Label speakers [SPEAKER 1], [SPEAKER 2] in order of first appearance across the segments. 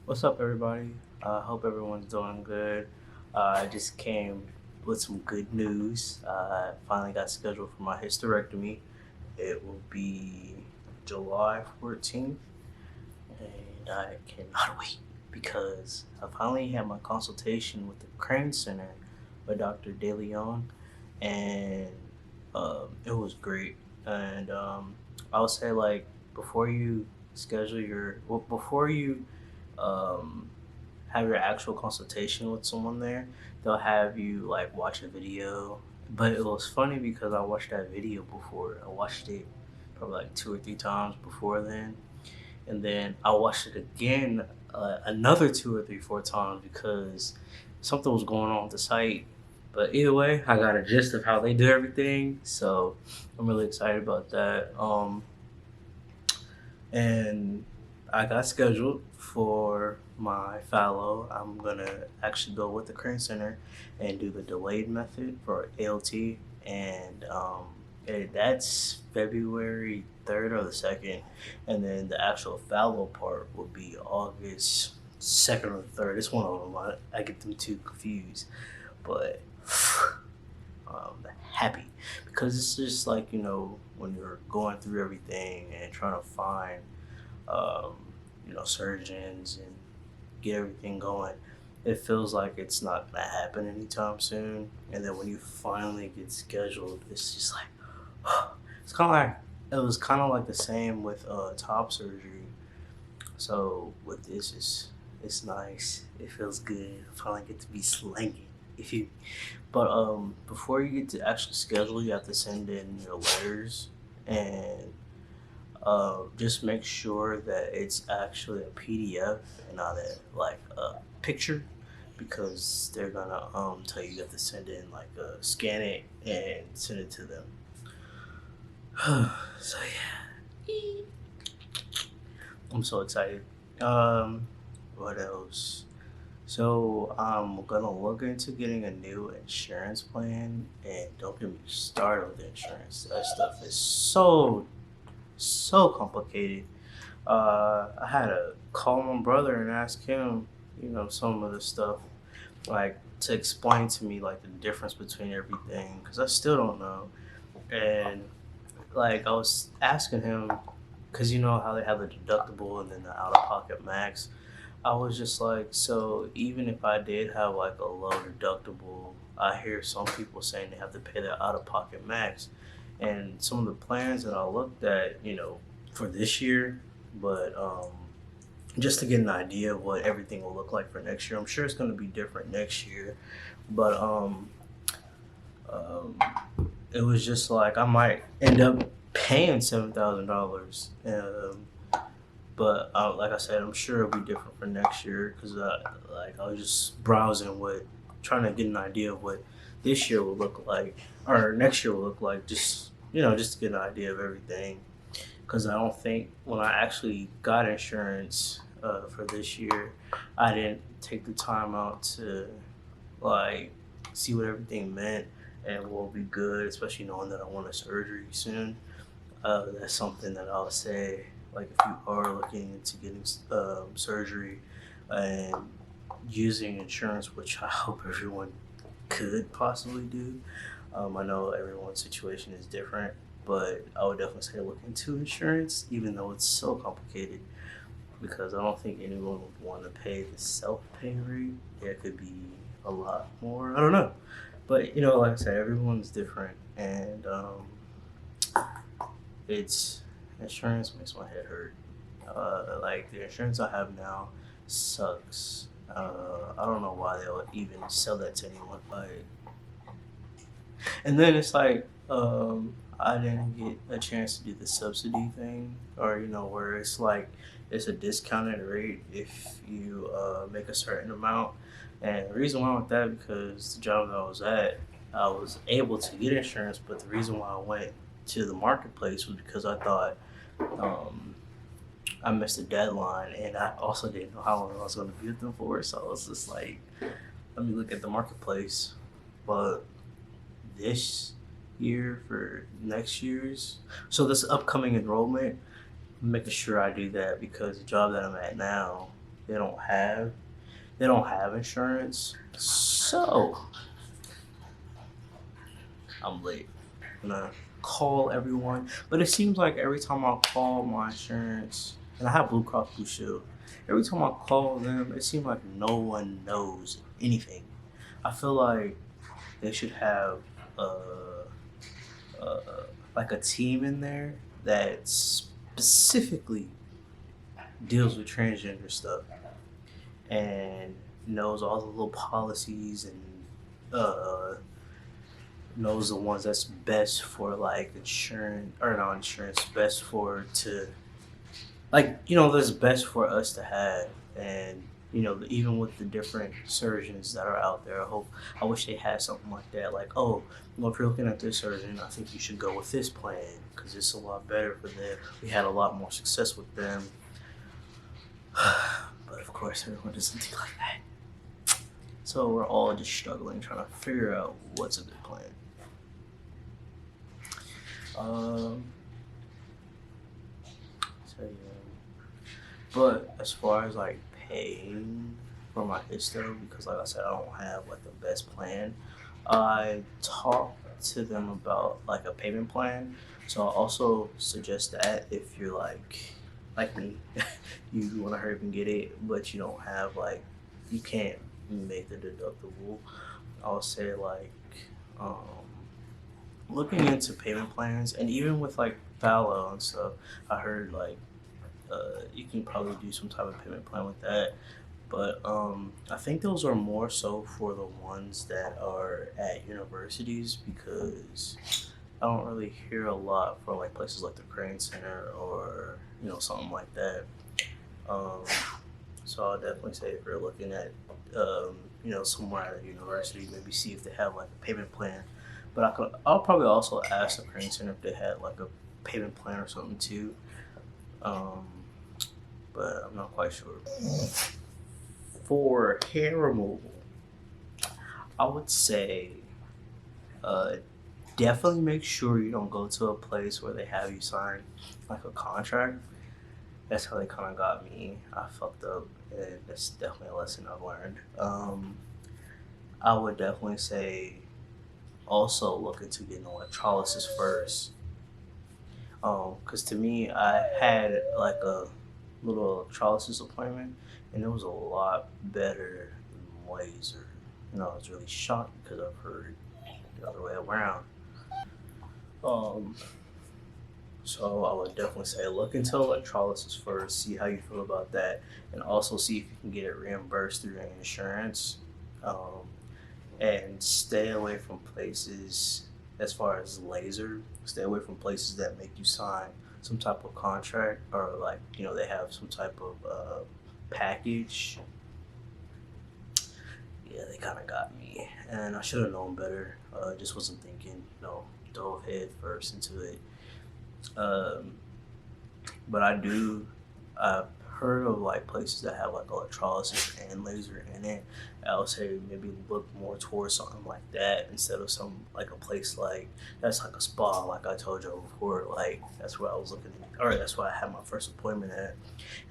[SPEAKER 1] What's up, everybody? I hope everyone's doing good. I just came with some good news. I finally got scheduled for my hysterectomy. It will be July 14th, and I cannot wait because I finally had my consultation with the Crane Center by Dr. De Leon, and it was great. And I would say, like, before you before you um, have your actual consultation with someone there, they'll have you like watch a video. But it was funny because I watched that video before. I watched it probably like two or three times before then, and then I watched it again another two or three, four times because something was going on with the site. But either way, I got a gist of how they do everything, so I'm really excited about that. And I got scheduled for my phallo. I'm gonna actually go with the Crane Center and do the delayed method for ALT, and that's February 3rd or the 2nd, and then the actual phallo part will be August 2nd or 3rd. It's one of them. I get them two confused, but happy because it's just like when you're going through everything and trying to find um, surgeons and get everything going. It feels like it's not gonna happen anytime soon. And then when you finally get scheduled, it's just like it's kind of like it was kind of like the same with top surgery. So with this, it's nice. It feels good. I finally get to be slinging. If you, but before you get to actually schedule, you have to send in your letters and just make sure that it's actually a PDF and not a picture because they're gonna tell you have to send in scan it and send it to them. So yeah, I'm so excited. Um, what else? So I'm gonna look into getting a new insurance plan, and don't get me started with insurance. That stuff is so complicated. I had to call my brother and ask him, some of the stuff, like to explain to me like the difference between everything, because I still don't know. And like I was asking him, because you know how they have the deductible and then the out of pocket max. I was just like, so even if I did have like a low deductible, I hear some people saying they have to pay their out of pocket max. And some of the plans that I looked at, for this year, but just to get an idea of what everything will look like for next year. I'm sure it's going to be different next year, but um, it was just like I might end up paying $7,000. But like I said, I'm sure it'll be different for next year because like I was just browsing trying to get an idea of what this year will look like or next year will look like. Just to get an idea of everything. Because I don't think when I actually got insurance for this year, I didn't take the time out to like see what everything meant and what will be good, especially knowing that I want a surgery soon. That's something that I'll say, like if you are looking into getting surgery and using insurance, which I hope everyone could possibly do. I know everyone's situation is different, but I would definitely say look into insurance, even though it's so complicated. Because I don't think anyone would want to pay the self-pay rate. It could be a lot more. I don't know, but like I said, everyone's different, and it's insurance makes my head hurt. Like the insurance I have now sucks. I don't know why they would even sell that to anyone. Like, and then it's like I didn't get a chance to do the subsidy thing, or where it's like it's a discounted rate if you make a certain amount. And the reason why I went that because the job that I was at, I was able to get insurance, but the reason why I went to the marketplace was because I thought um, I missed a deadline, and I also didn't know how long I was going to be with them for. So I was just like, let me look at the marketplace. But this year for next year's, so this upcoming enrollment, I'm making sure I do that because the job that I'm at now, they don't have insurance. So I'm late. I'm gonna call everyone, but it seems like every time I call my insurance, and I have Blue Cross Blue Shield, every time I call them, it seems like no one knows anything. I feel like they should have uh, like a team in there that specifically deals with transgender stuff and knows all the little policies and knows the ones that's best for like insurance or not insurance, best for to like that's best for us to have. And even with the different surgeons that are out there, I wish they had something like that. Like, oh, well, if you're looking at this surgeon, I think you should go with this plan because it's a lot better for them. We had a lot more success with them. But of course, everyone doesn't think like that. So we're all just struggling, trying to figure out what's a good plan. So yeah. But as far as like paying for my hysto, because like I said, I don't have like the best plan. I talked to them about like a payment plan. So I also suggest that if you're like me, you want to hurry up and get it, but you don't have like you can't make the deductible. I'll say like um, looking into payment plans, and even with like phallo and stuff, I heard like you can probably do some type of payment plan with that. But I think those are more so for the ones that are at universities because I don't really hear a lot for like places like the Crane Center or something like that. Um, so I'll definitely say if you're looking at somewhere at a university, maybe see if they have like a payment plan. But I'll probably also ask the Crane Center if they had like a payment plan or something too. Um, but I'm not quite sure. For hair removal, I would say uh, definitely make sure you don't go to a place where they have you sign like a contract. That's how they kind of got me. I fucked up, and that's definitely a lesson I've learned. I would definitely say also look into getting electrolysis first. Because to me, I had like a little electrolysis appointment, and it was a lot better than laser. I was really shocked because I've heard the other way around. Um, so I would definitely say look into electrolysis first, see how you feel about that, and also see if you can get it reimbursed through your insurance. Um, and stay away from places as far as laser. Stay away from places that make you sign some type of contract or like they have some type of package. Yeah, they kind of got me, and I should have known better. Just wasn't thinking. Dove head first into it. Um, but I've heard of like places that have like electrolysis and laser in it. I would say maybe look more towards something like that instead of some like a place like that's like a spa, like I told you before. Like that's where I was looking, or that's why I had my first appointment at.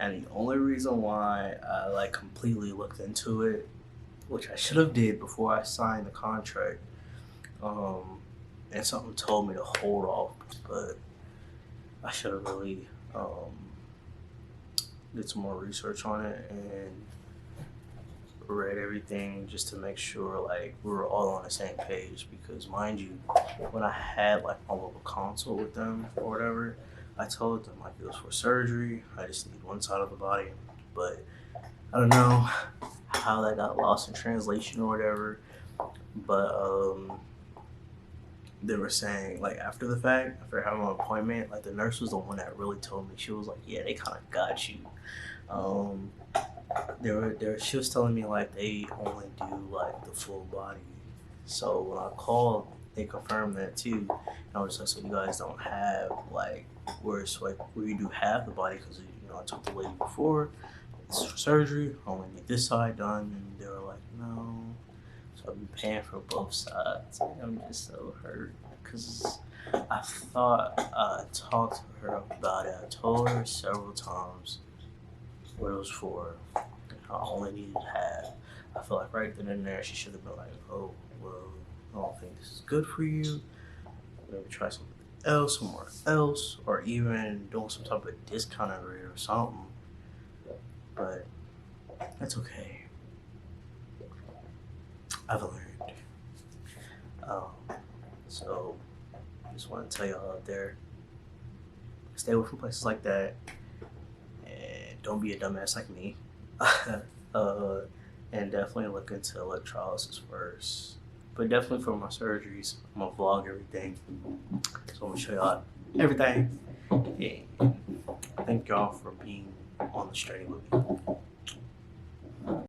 [SPEAKER 1] And the only reason why I like completely looked into it, which I should have did before I signed the contract, and something told me to hold off, but I should have really did some more research on it and read everything just to make sure like we were all on the same page. Because mind you, when I had like my little consult with them or whatever, I told them like it was for surgery. I just need one side of the body, but I don't know how that got lost in translation or whatever. But they were saying like after the fact, after having an appointment, like the nurse was the one that really told me. She was like, "Yeah, they kind of got you." Um, she was telling me like they only do like the full body. So when I called, they confirmed that too. And I was like, "So you guys don't have like where it's like where you do half the body?" Because I took the lady before. It's for surgery. I only need this side done, and they were like, "No." So I've been paying for both sides. I'm just so hurt because I thought I talked to her about it. I told her several times what it was for, I only needed half. I feel like right then and there she should have been like, oh, well, I don't think this is good for you. Maybe try something else, somewhere else, or even doing some type of discounted rate or something. But that's okay. I've learned. So I just want to tell y'all out there, stay away from places like that, and don't be a dumbass like me. And definitely look into electrolysis first. But definitely for my surgeries, I'm gonna vlog everything. So I'm gonna show y'all everything. And thank y'all for being on the stream with me.